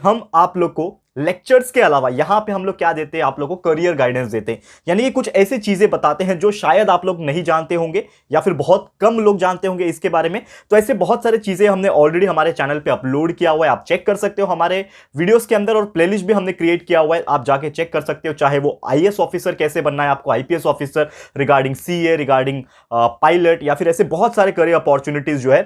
हम आप लोग को लेक्चर्स के अलावा यहां पे हम लोग क्या देते हैं, आप लोग को करियर गाइडेंस देते हैं। यानी कि कुछ ऐसी चीजें बताते हैं जो शायद आप लोग नहीं जानते होंगे या फिर बहुत कम लोग जानते होंगे इसके बारे में। तो ऐसे बहुत सारी चीजें हमने ऑलरेडी हमारे चैनल पे अपलोड किया हुआ है, आप चेक कर सकते हो हमारे वीडियोस के अंदर, और प्लेलिस्ट भी हमने क्रिएट किया हुआ है, आप जाके चेक कर सकते हो। चाहे वो आईएएस ऑफिसर कैसे बनना है, आपको IPS officer, regarding CA, regarding pilot, या फिर ऐसे बहुत सारे करियर अपॉर्चुनिटीज जो है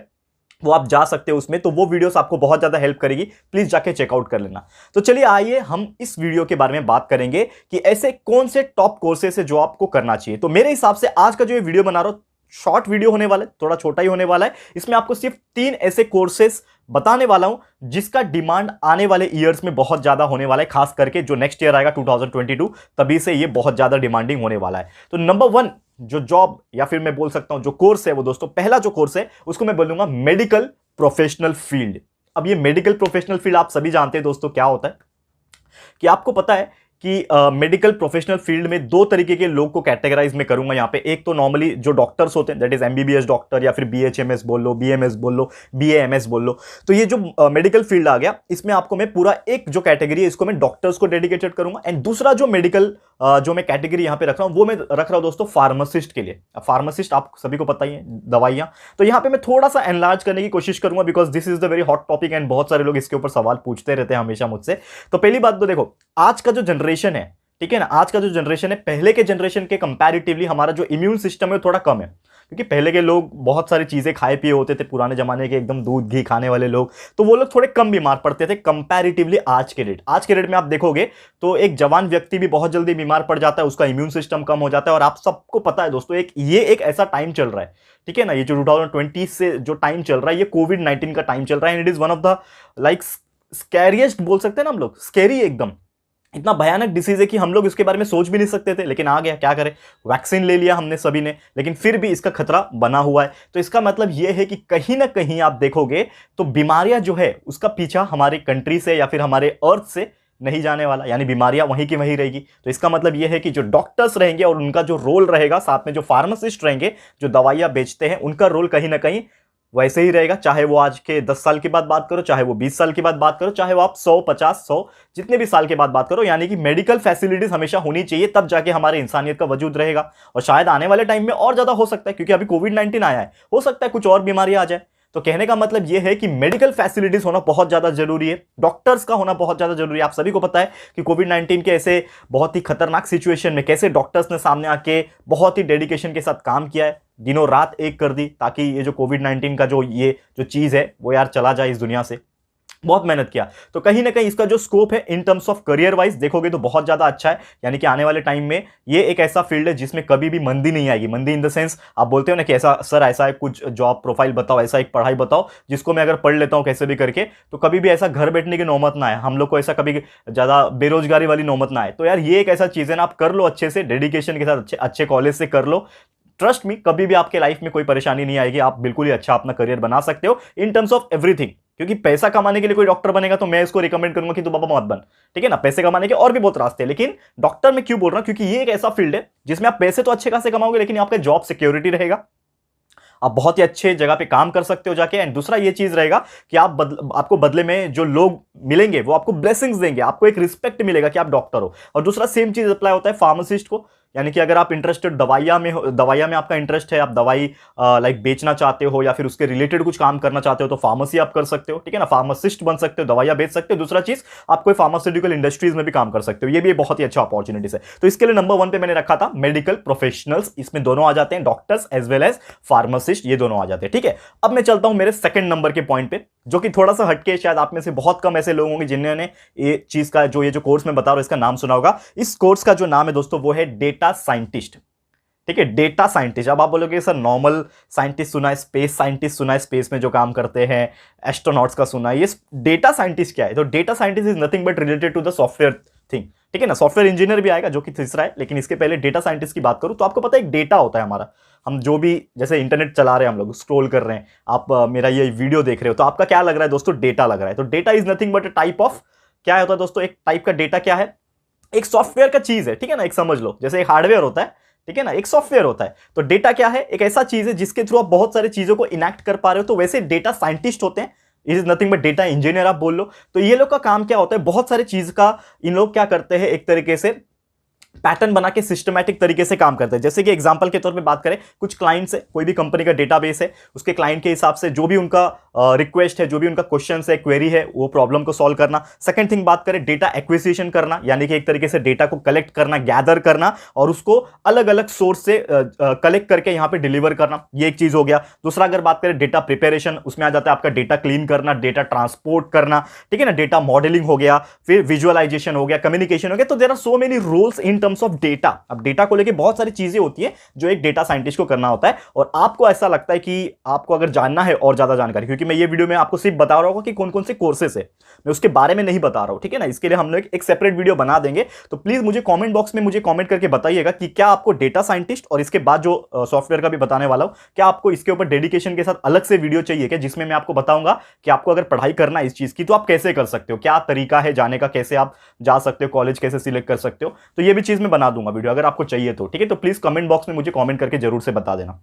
वो आप जा सकते हो उसमें। तो वो वीडियोस आपको बहुत ज्यादा हेल्प करेगी, प्लीज जाके चेकआउट कर लेना। तो चलिए आइए हम इस वीडियो के बारे में बात करेंगे कि ऐसे कौन से टॉप कोर्सेस है जो आपको करना चाहिए। तो मेरे हिसाब से आज का जो ये वीडियो बना रहा हूं, शॉर्ट वीडियो होने वाला है, थोड़ा छोटा ही होने वाला है। इसमें आपको सिर्फ 3 ऐसे कोर्सेस बताने वाला हूं जिसका डिमांड आने वाले ईयर्स में बहुत ज्यादा होने वाला है, खास करके जो नेक्स्ट ईयर आएगा 2022, तभी से ये बहुत ज्यादा डिमांडिंग होने वाला है। तो नंबर 1 जो जॉब या फिर मैं बोल सकता हूं जो कोर्स है वो दोस्तों, पहला जो कोर्स है उसको मैं बोलूंगा मेडिकल प्रोफेशनल फील्ड। अब ये मेडिकल प्रोफेशनल फील्ड आप सभी जानते हैं दोस्तों क्या होता है, कि आपको पता है कि मेडिकल प्रोफेशनल फील्ड में 2 तरीके के लोग को कैटेगराइज में करूंगा यहां पे। एक तो नॉर्मली जो डॉक्टर्स होते हैं, दैट इज एमबीबीएस डॉक्टर, या फिर बीएचएमएस बोल लो, बीएमएस बोल लो, बीएएमएस बोल लो। तो ये जो मेडिकल फील्ड आ गया, इसमें आपको मैं पूरा एक जो कैटेगरी है इसको मैं डॉक्टर्स को डेडिकेटेड करूंगा। एंड दूसरा जो मेडिकल जो मैं कैटेगरी यहां पे रख रहा हूं वो मैं रख रहा हूं दोस्तों फार्मासिस्ट के लिए। फार्मासिस्ट आप सभी को पता ही है, दवाइयां। तो यहां पे मैं थोड़ा सा एनलार्ज करने की कोशिश करूंगा, because this is the very hot topic and बहुत सारे लोग इसके ऊपर सवाल पूछते रहते हैं हमेशा मुझसे। तो पहली बात तो देखो, आज का जो जनरेशन है, ठीक है ना, आज का जो जनरेशन है पहले के जनरेशन के कंपैरेटिवली हमारा जो इम्यून सिस्टम है थोड़ा कम है। क्योंकि पहले के लोग बहुत सारी चीजें खाए पिए होते थे, पुराने जमाने के एकदम दूध घी खाने वाले लोग, तो वो लोग थोड़े कम बीमार पड़ते थे कंपैरेटिवली आज के डेट। आज के डेट में आप देखोगे तो एक जवान व्यक्ति भी बहुत जल्दी बीमार पड़ जाता है, उसका इम्यून सिस्टम कम हो जाता है। और आप सबको पता है दोस्तों, ये एक ऐसा टाइम चल रहा है, ठीक है ना, ये जो 2020 से जो टाइम चल रहा है, ये कोविड-19 का टाइम चल रहा है। And it is one of the like scariest बोल सकते हैं ना हम लोग, स्कैरी एकदम, इतना भयानक डिसीज है कि हम लोग इसके बारे में सोच भी नहीं सकते थे, लेकिन आ गया, क्या करें, वैक्सीन ले लिया हमने सभी ने, लेकिन फिर भी इसका खतरा बना हुआ है। तो इसका मतलब यह है कि कहीं ना कहीं आप देखोगे तो बीमारियां जो है उसका पीछा हमारी कंट्री से या फिर हमारे अर्थ से नहीं जाने वाला, यानी बीमारियां वहीं की वहीं रहेगी। तो इसका मतलब यह है कि जो डॉक्टर्स रहेंगे और उनका जो रोल रहेगा, साथ में जो फार्मासिस्ट रहेंगे जो दवाइयां बेचते हैं, उनका रोल कहीं ना कहीं वैसे ही रहेगा। चाहे वो आज के 10 साल के बाद बात करो, चाहे वो 20 साल के बाद बात करो, चाहे वो आप 100, 50, 100 जितने भी साल के बाद बात करो, यानी कि मेडिकल फैसिलिटीज हमेशा होनी चाहिए, तब जाके हमारे इंसानियत का वजूद रहेगा। और शायद आने वाले टाइम में और ज्यादा हो सकता है, क्योंकि अभी कोविड-19 आया है, हो सकता है कुछ और बीमारियां आ जाए। तो कहने का मतलब यह है कि मेडिकल फैसिलिटीज होना बहुत ज्यादा जरूरी है, डॉक्टर्स का होना बहुत ज्यादा जरूरी है। आप सभी को पता है कि कोविड-19 के ऐसे बहुत ही खतरनाक सिचुएशन में कैसे डॉक्टर्स ने सामने आके बहुत ही डेडिकेशन के साथ काम किया है, दिनों रात एक कर दी, ताकि ये जो कोविड-19 का ये जो चीज है वो यार चला जाए इस दुनिया से। बहुत मेहनत किया। तो कहीं ना कहीं इसका जो स्कोप है इन टर्म्स ऑफ करियर वाइज देखोगे तो बहुत ज्यादा अच्छा है। यानी कि आने वाले टाइम में ये एक ऐसा फील्ड है जिसमें कभी भी मंदी नहीं आएगी। मंदी इन द सेंस, आप बोलते हो ना कि ऐसा सर ऐसा है कुछ जॉब प्रोफाइल बताओ, ऐसा एक पढ़ाई बताओ जिसको मैं अगर पढ़ लेता हूं कैसे भी करके, तो कभी भी ऐसा घर बैठने की नौबत ना आए, हम लोग को ऐसा कभी ज्यादा बेरोजगारी वाली नौबत ना आए। तो यार ये एक ऐसा चीज है ना, आप कर लो अच्छे से, डेडिकेशन के साथ अच्छे कॉलेज से कर लो, ट्रस्ट मी कभी भी आपके लाइफ में कोई परेशानी नहीं आएगी, आप बिल्कुल ही अच्छा अपना करियर बना सकते हो इन टर्म्स ऑफ एवरीथिंग। क्योंकि पैसा कमाने के लिए कोई डॉक्टर बनेगा तो मैं इसको रिकमेंड करूंगा कि तू बाबा मत बन, ठीक है ना। पैसे कमाने के और भी बहुत रास्ते हैं, लेकिन डॉक्टर में क्यों बोल रहा हूं, क्योंकि ये एक ऐसा फील्ड है जिसमें आप पैसे तो अच्छे खासे कमाओगे, लेकिन आपका जॉब सिक्योरिटी रहेगा, आप बहुत ही अच्छे जगह पे काम कर सकते हो जाके। एंड दूसरा ये चीज रहेगा कि आपको बदले में जो लोग मिलेंगे वो आपको ब्लेसिंग्स देंगे, आपको एक रिस्पेक्ट मिलेगा कि आप डॉक्टर हो। और दूसरा सेम चीज अप्लाई होता है फार्मासिस्ट को, यानी कि अगर आप इंटरेस्टेड दवाइयां में आपका इंटरेस्ट है, आप दवाई लाइक बेचना चाहते हो या फिर उसके रिलेटेड कुछ काम करना चाहते हो, तो फार्मेसी आप कर सकते हो, ठीक है ना, फार्मासिस्ट बन सकते हो, दवाइयां बेच सकते हो। दूसरा चीज, आप कोई फार्मास्यूटिकल इंडस्ट्रीज में भी काम कर सकते हो, ये भी बहुत ही अच्छा अपॉर्चुनिटीज है। तो इसके लिए नंबर 1 पे मैंने रखा था मेडिकल प्रोफेशनल्स, इसमें दोनों आ जाते हैं, doctors as well as pharmacist, ये दोनों आ जाते हैं, ठीक है। अब मैं चलता हूं मेरे सेकंड नंबर के पॉइंट पे, जो कि थोड़ा सा हटके, शायद आप में से बहुत कम ऐसे लोग होंगे जिन्होंने ये चीज का ये जो कोर्स मैं बता रहा हूं इसका नाम सुना होगा। इस कोर्स का जो नाम है दोस्तों वो है डेटा साइंटिस्ट, ठीक है, डेटा साइंटिस्ट। अब आप बोलोगे सर नॉर्मल साइंटिस्ट सुना है, स्पेस साइंटिस्ट सुना है, स्पेस में जो काम करते हैं, एस्ट्रोनॉट्स का सुना है, ये डेटा साइंटिस्ट क्या है? तो data scientist is nothing but related to the software thing, ठीक है ना। सॉफ्टवेयर इंजीनियर भी आएगा जो कि तीसरा है, लेकिन इसके पहले डेटा साइंटिस्ट की बात करूं तो आपको पता है एक डेटा होता है हमारा, हम जो भी जैसे इंटरनेट चला रहे हैं, हम लोग स्क्रॉल कर रहे हैं, आप मेरा ये वीडियो देख रहे हो, तो आपका क्या लग रहा है दोस्तों? डेटा लग रहा है। तो data is nothing but a type of, क्या होता है दोस्तों, एक टाइप का डेटा क्या है, एक सॉफ्टवेयर का चीज है, ठीक है ना, एक समझ लो जैसे एक हार्डवेयर होता है, ठीक है ना, एक सॉफ्टवेयर होता है। तो डेटा क्या है? एक ऐसा चीज है जिसके थ्रू आप बहुत सारी चीजों को इनैक्ट कर पा रहे हो। तो वैसे डेटा साइंटिस्ट होते हैं it is nothing but data engineer आप बोल लो। तो ये लोग का काम क्या होता है, बहुत सारी चीज का इन लोग क्या करते हैं, एक तरीके से पैटर्न बना के सिस्टमैटिक तरीके से काम करते हैं। जैसे कि एग्जांपल के तौर पे बात करें, कुछ क्लाइंट्स है, कोई भी कंपनी का डेटाबेस है, उसके क्लाइंट के हिसाब से जो भी उनका रिक्वेस्ट है, जो भी उनका क्वेश्चन है, क्वेरी है, वो प्रॉब्लम को सॉल्व करना। सेकंड थिंग बात करें डेटा एक्विजिशन करना, यानी कि एक तरीके से डेटा को कलेक्ट करना, गैदर करना और उसको अलग अलग सोर्स से कलेक्ट करके यहां पे डिलीवर करना, ये एक चीज हो गया। दूसरा अगर बात करें डेटा प्रिपरेशन, उसमें आ जाता है आपका डेटा क्लीन करना, डेटा ट्रांसपोर्ट करना, ठीक है ना, डेटा मॉडलिंग हो गया, फिर विजुअलाइजेशन हो गया, कम्युनिकेशन हो गया। तो there are so many roles in terms of data. अब डेटा को लेके बहुत सारी चीजें होती है जो एक डेटा साइंटिस्ट को करना होता है। और आपको ऐसा लगता है कि आपको अगर जानना है और ज्यादा जानकारी, क्योंकि मैं ये वीडियो में आपको सिर्फ बता रहा हूं कि कौन कौन से कोर्सेस है, मैं उसके बारे में नहीं बता रहा हूं, ठीक है ना। इसके लिए हम लोग एक सेपरेट वीडियो बना देंगे। तो प्लीज मुझे कमेंट बॉक्स में मुझे कमेंट करके बताइएगा कि क्या आपको डेटा साइंटिस्ट और इसके बाद जो सॉफ्टवेयर का भी बताने वाला हूं, क्या आपको इसके ऊपर डेडिकेशन के साथ अलग से वीडियो चाहिए क्या, जिसमें मैं आपको बताऊंगा कि आपको अगर पढ़ाई करना है इस चीज की तो आप कैसे कर सकते हो, क्या तरीका है जाने का, कैसे आप जा सकते हो, कॉलेज कैसे सिलेक्ट कर सकते हो। तो ये भी चीज मैं बना दूंगा वीडियो, अगर आपको चाहिए तो, ठीक है। तो प्लीज कमेंट बॉक्स में मुझे कमेंट करके जरूर से बता देना।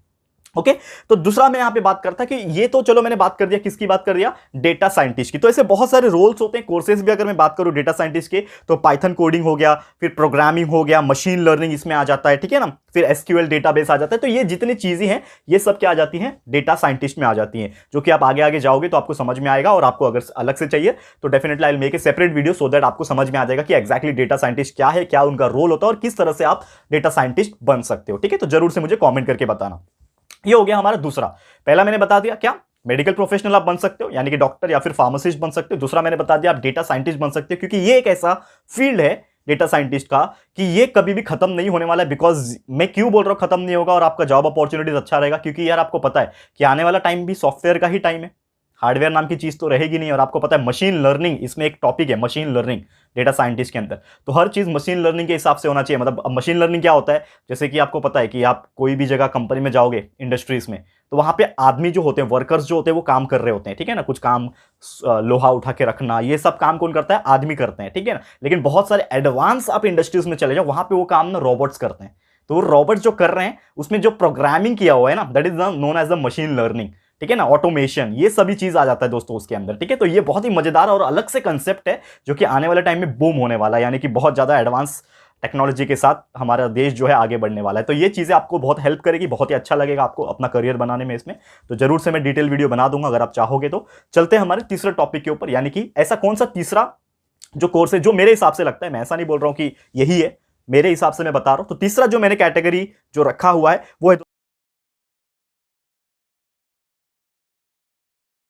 ओके तो दूसरा मैं यहां पे बात करता कि ये तो चलो मैंने बात कर दिया, किसकी बात कर दिया, डेटा साइंटिस्ट की। तो ऐसे बहुत सारे रोल्स होते हैं, कोर्सेज भी अगर मैं बात करूं डेटा साइंटिस्ट के, तो पाइथन कोडिंग हो गया, फिर प्रोग्रामिंग हो गया, मशीन लर्निंग इसमें आ जाता है, ठीक है ना, फिर एसक्यूएल डेटाबेस आ जाता है। तो ये जितनी चीजें हैं ये सब क्या आ जाती हैं, डेटा साइंटिस्ट में आ जाती हैं, जो कि आप आगे आगे जाओगे तो आपको समझ में आएगा। और आपको अगर अलग से चाहिए तो definitely I will make a separate video so that आपको समझ में आ जाएगा कि एक्जैक्टली डेटा साइंटिस्ट क्या है, क्या उनका रोल होता है और किस तरह से आप डेटा साइंटिस्ट बन सकते हो, ठीक है। तो जरूर से मुझे कॉमेंट करके बताना। ये हो गया हमारा दूसरा। पहला मैंने बता दिया क्या, मेडिकल प्रोफेशनल आप बन सकते हो, यानी कि डॉक्टर या फिर फार्मासिस्ट बन सकते हो। दूसरा मैंने बता दिया आप डेटा साइंटिस्ट बन सकते हो, क्योंकि ये एक ऐसा फील्ड है डेटा साइंटिस्ट का कि ये कभी भी खत्म नहीं होने वाला है। बिकॉज मैं क्यों बोल रहा हूं खत्म नहीं होगा और आपका जॉब अपॉर्चुनिटीज अच्छा रहेगा, क्योंकि यार आपको पता है कि आने वाला टाइम भी सॉफ्टवेयर का ही टाइम है, हार्डवेयर नाम की चीज तो रहेगी नहीं। और आपको पता है मशीन लर्निंग इसमें एक टॉपिक है, मशीन लर्निंग डेटा साइंटिस्ट के अंदर। तो हर चीज मशीन लर्निंग के हिसाब से होना चाहिए। मतलब अब मशीन लर्निंग क्या होता है, जैसे कि आपको पता है कि आप कोई भी जगह कंपनी में जाओगे, इंडस्ट्रीज में, तो वहां पे आदमी जो होते हैं, वर्कर्स जो होते हैं, वो काम कर रहे होते हैं, ठीक है ना। कुछ काम लोहा उठा के रखना, ये सब काम कौन करता है, आदमी करते हैं, ठीक है ना। लेकिन बहुत सारे एडवांस आप इंडस्ट्रीज में चले जाओ, वहां पे वो काम ना रोबोट्स करते हैं। तो वो रोबोट्स जो कर रहे हैं उसमें जो प्रोग्रामिंग किया हुआ है ना, that is known as the machine learning, ठीक है ना, ऑटोमेशन, ये सभी चीज आ जाता है दोस्तों उसके अंदर, ठीक है। तो ये बहुत ही मजेदार और अलग से कंसेप्ट है जो कि आने वाले टाइम में बूम होने वाला है, यानी कि बहुत ज्यादा एडवांस टेक्नोलॉजी के साथ हमारा देश जो है आगे बढ़ने वाला है। तो ये चीजें आपको बहुत हेल्प करेगी, बहुत ही अच्छा लगेगा आपको अपना करियर बनाने में इसमें। तो जरूर से मैं डिटेल वीडियो बना दूंगा अगर आप चाहोगे तो। चलते हैं हमारे तीसरे टॉपिक के ऊपर, यानी कि ऐसा कौन सा तीसरा जो कोर्स है जो मेरे हिसाब से लगता है, मैं ऐसा नहीं बोल रहा हूं कि यही है, मेरे हिसाब से मैं बता रहा हूं। तो तीसरा जो मैंने कैटेगरी जो रखा हुआ है वो है